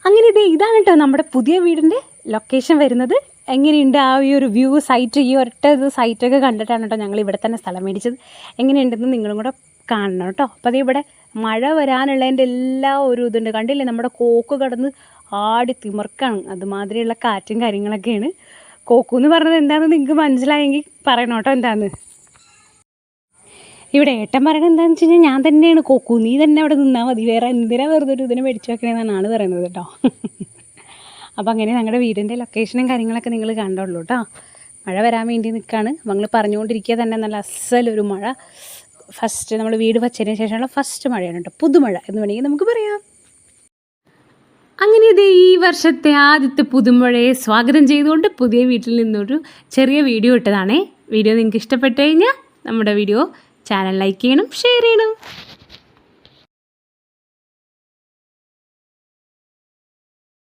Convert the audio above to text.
അങ്ങനെ ഇതാണ് കേട്ടോ നമ്മുടെ പുതിയ വീടിൻ്റെ ലൊക്കേഷൻ വരുന്നത്. എങ്ങനെയുണ്ട് ആ ഈ ഒരു വ്യൂ സൈറ്റ്, ഈ ഒറ്റ സൈറ്റൊക്കെ കണ്ടിട്ടാണ് കേട്ടോ ഞങ്ങൾ ഇവിടെ തന്നെ സ്ഥലം മേടിച്ചത്. എങ്ങനെയുണ്ടെന്ന് നിങ്ങളും കൂടെ കാണണം കേട്ടോ. അപ്പോൾ അത് ഇവിടെ മഴ വരാനുള്ളതിൻ്റെ എല്ലാ ഒരു ഇതുണ്ട്. കണ്ടില്ലേ, നമ്മുടെ കോക്ക് കടന്ന് ആടി തിമർക്കാണ്. അതുമാതിരിയുള്ള കാറ്റും കാര്യങ്ങളൊക്കെയാണ്. കോക്കു എന്ന് പറഞ്ഞത് എന്താണെന്ന് നിങ്ങൾക്ക് മനസ്സിലായെങ്കിൽ പറയണം കേട്ടോ എന്താണെന്ന്. ഇവിടെ ഏട്ടൻ പറയണത് എന്താണെന്ന് വെച്ച് കഴിഞ്ഞാൽ ഞാൻ തന്നെയാണ് കോക്കു, നീ തന്നെ അവിടെ നിന്നാൽ മതി, വേറെ എന്തിനാ വെറുതെ ഒരു ഇതിനെ മേടിച്ച് വെക്കണേന്നാണ് ആൾ പറയുന്നത് കേട്ടോ. അപ്പോൾ അങ്ങനെ ഞങ്ങളുടെ വീടിൻ്റെ ലൊക്കേഷനും കാര്യങ്ങളൊക്കെ നിങ്ങൾ കണ്ടുള്ളൂ കേട്ടോ. മഴ വരാൻ വേണ്ടി നിൽക്കുകയാണ്. ഞങ്ങൾ പറഞ്ഞുകൊണ്ടിരിക്കുക തന്നെ നല്ല അസലൊരു മഴ. ഫസ്റ്റ് നമ്മൾ വീട് വച്ചതിന് ശേഷമുള്ള ഫസ്റ്റ് മഴയാണ് കേട്ടോ, പുതുമഴ എന്ന് വേണമെങ്കിൽ നമുക്ക് പറയാം. അങ്ങനെ ഇത് ഈ വർഷത്തെ ആദ്യത്തെ പുതുമഴയെ സ്വാഗതം ചെയ്തുകൊണ്ട് പുതിയ വീട്ടിൽ നിന്നൊരു ചെറിയ വീഡിയോ ഇട്ടതാണേ. വീഡിയോ നിങ്ങൾക്ക് ഇഷ്ടപ്പെട്ട് കഴിഞ്ഞാൽ നമ്മുടെ വീഡിയോ ചാനൽ ലൈക്ക് ചെയ്യണം, ഷെയർ ചെയ്യണം.